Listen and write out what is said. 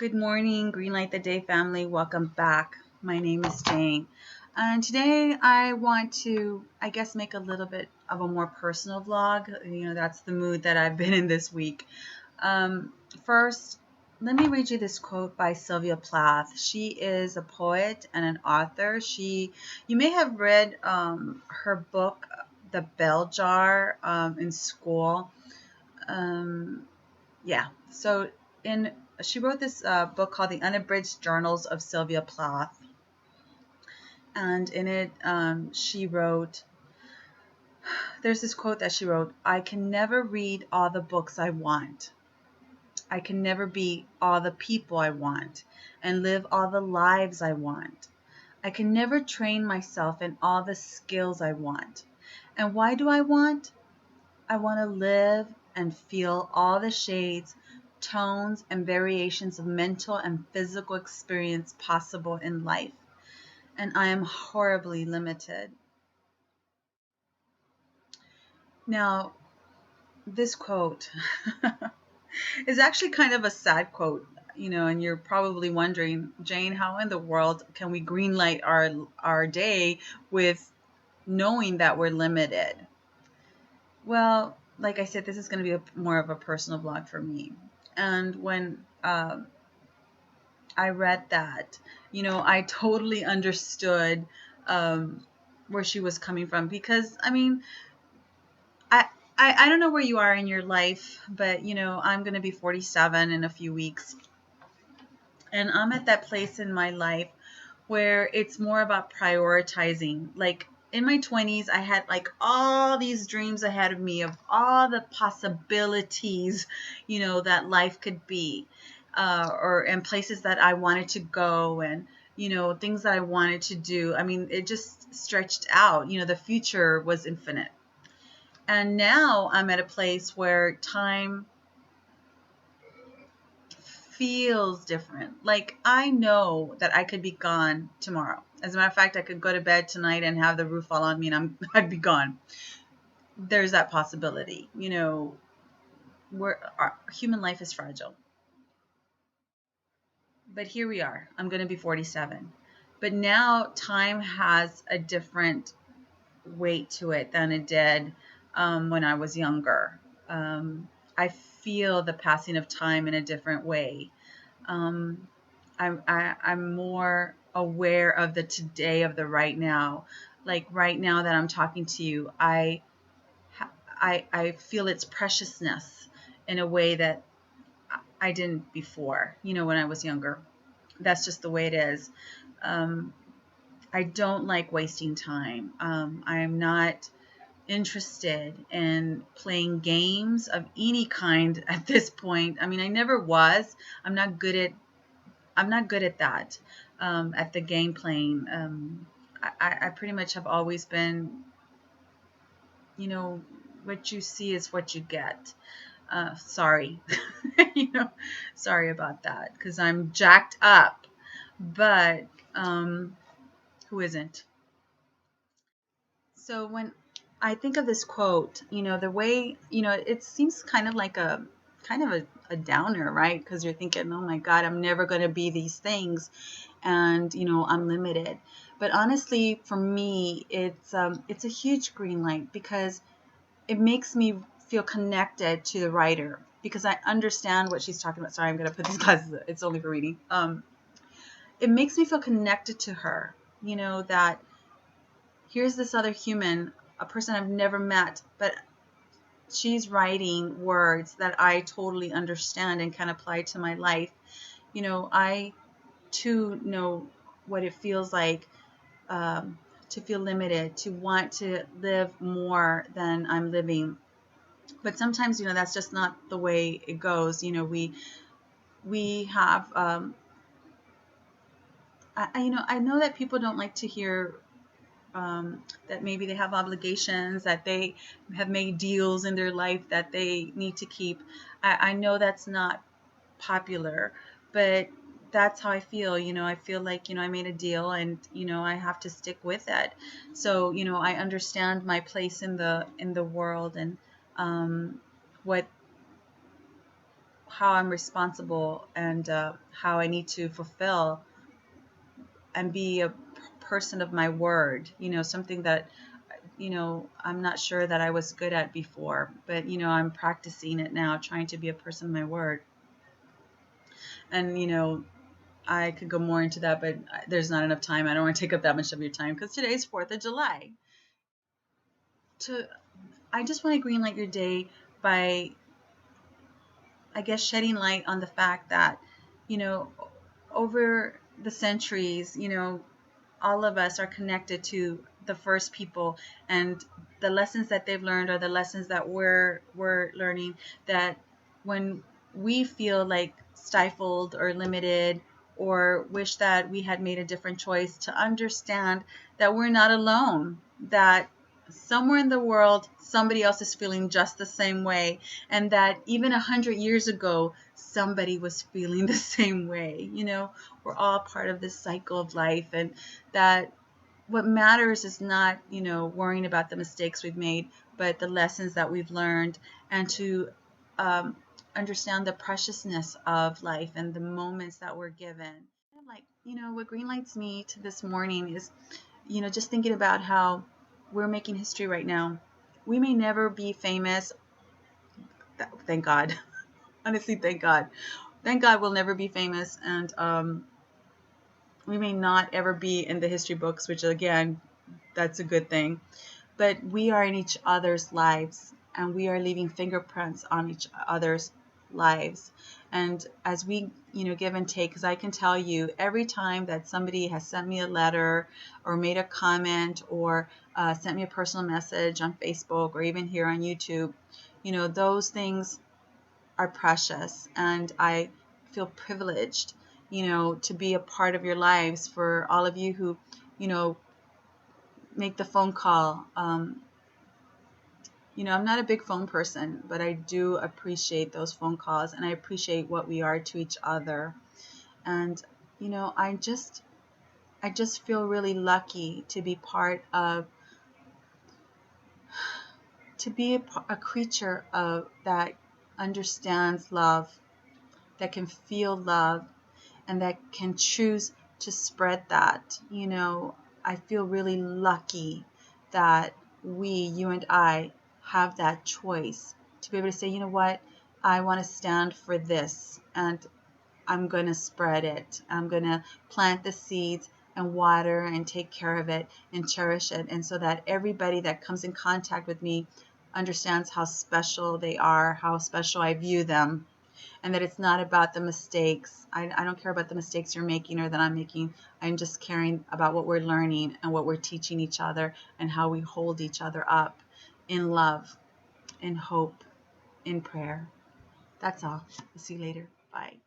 Good morning, Greenlight the Day family. Welcome back. My name is Jane. And today I want to, make a little bit of a more personal vlog. That's the mood that I've been in this week. First, let me read you this quote by Sylvia Plath. She is a poet and an author. You may have read her book, The Bell Jar, in school. Yeah. So in she wrote this book called The Unabridged Journals of Sylvia Plath, and in it she wrote. There's this quote that she wrote: "I can never read all the books I want. I can never be all the people I want and live all the lives I want. I can never train myself in all the skills I want. And why do I want? I want to live and feel all the shades, tones, and variations of mental and physical experience possible in life. And I am horribly limited." Now, this quote is actually kind of a sad quote, and you're probably wondering, Jane, how in the world can we greenlight our day with knowing that we're limited? Well, like I said, this is going to be more of a personal vlog for me. And when I read that, I totally understood where she was coming from, because I, I don't know where you are in your life, but I'm going to be 47 in a few weeks, and I'm at that place in my life where it's more about prioritizing. Like in my 20s, I had like all these dreams ahead of me of all the possibilities, that life could be, or and places that I wanted to go, and things that I wanted to do. It just stretched out. The future was infinite. And now I'm at a place where time feels different. Like I know that I could be gone tomorrow. As a matter of fact, I could go to bed tonight and have the roof fall on me and I'd be gone. There's that possibility. Our human life is fragile. But here we are. I'm going to be 47. But now time has a different weight to it than it did when I was younger. I feel the passing of time in a different way. I'm more aware of the today, of the right now. Like right now that I'm talking to you, I feel its preciousness in a way that I didn't before, when I was younger. That's just the way it is. I don't like wasting time. I'm not interested in playing games of any kind at this point. I never was. I'm not good at that, at the game playing. I pretty much have always been, what you see is what you get. Sorry, sorry about that, because I'm jacked up, but who isn't? So when I think of this quote, the way, it seems kind of a downer, right? Because you're thinking, oh my God, I'm never going to be these things, and I'm limited. But honestly, for me, it's a huge green light, because it makes me feel connected to the writer, because I understand what she's talking about. Sorry, I'm going to put these glasses. It's only for reading. It makes me feel connected to her. That here's this other human, a person I've never met, but she's writing words that I totally understand and can apply to my life. I too know what it feels like, to feel limited, to want to live more than I'm living. But sometimes, that's just not the way it goes. We have, I know that people don't like to hear that maybe they have obligations, that they have made deals in their life that they need to keep. I know that's not popular, but that's how I feel. I feel like, I made a deal, and, I have to stick with it. So, I understand my place in the world, and what how I'm responsible, and how I need to fulfill and be a person of my word. Something that I'm not sure that I was good at before, but I'm practicing it now, trying to be a person of my word. And I could go more into that, but there's not enough time. I don't want to take up that much of your time because today's 4th of July. I just want to greenlight your day by, I guess, shedding light on the fact that, over the centuries, all of us are connected to the first people, and the lessons that they've learned are the lessons that we're learning. That when we feel like stifled or limited, or wish that we had made a different choice, to understand that we're not alone, that somewhere in the world somebody else is feeling just the same way, and that even 100 years ago somebody was feeling the same way. We're all part of this cycle of life, and that what matters is not worrying about the mistakes we've made, but the lessons that we've learned, and to um, understand the preciousness of life and the moments that we're given. Like, what greenlights me to this morning is just thinking about how we're making history right now. We may never be famous. Thank God. Honestly, thank God. Thank God we'll never be famous, and we may not ever be in the history books, which again, that's a good thing. But we are in each other's lives, and we are leaving fingerprints on each other's lives. And as we, give and take, because I can tell you, every time that somebody has sent me a letter or made a comment, or sent me a personal message on Facebook, or even here on YouTube, those things are precious. And I feel privileged, to be a part of your lives. For all of you who, make the phone call. I'm not a big phone person, but I do appreciate those phone calls, and I appreciate what we are to each other. And, I just feel really lucky to be to be a creature of that understands love, that can feel love, and that can choose to spread that. I feel really lucky that you and I, have that choice to be able to say, you know what, I want to stand for this, and I'm going to spread it. I'm going to plant the seeds and water and take care of it and cherish it. And so that everybody that comes in contact with me understands how special they are, how special I view them, and that it's not about the mistakes. I don't care about the mistakes you're making or that I'm making. I'm just caring about what we're learning and what we're teaching each other, and how we hold each other up in love, in hope, in prayer. That's all. See you later. Bye.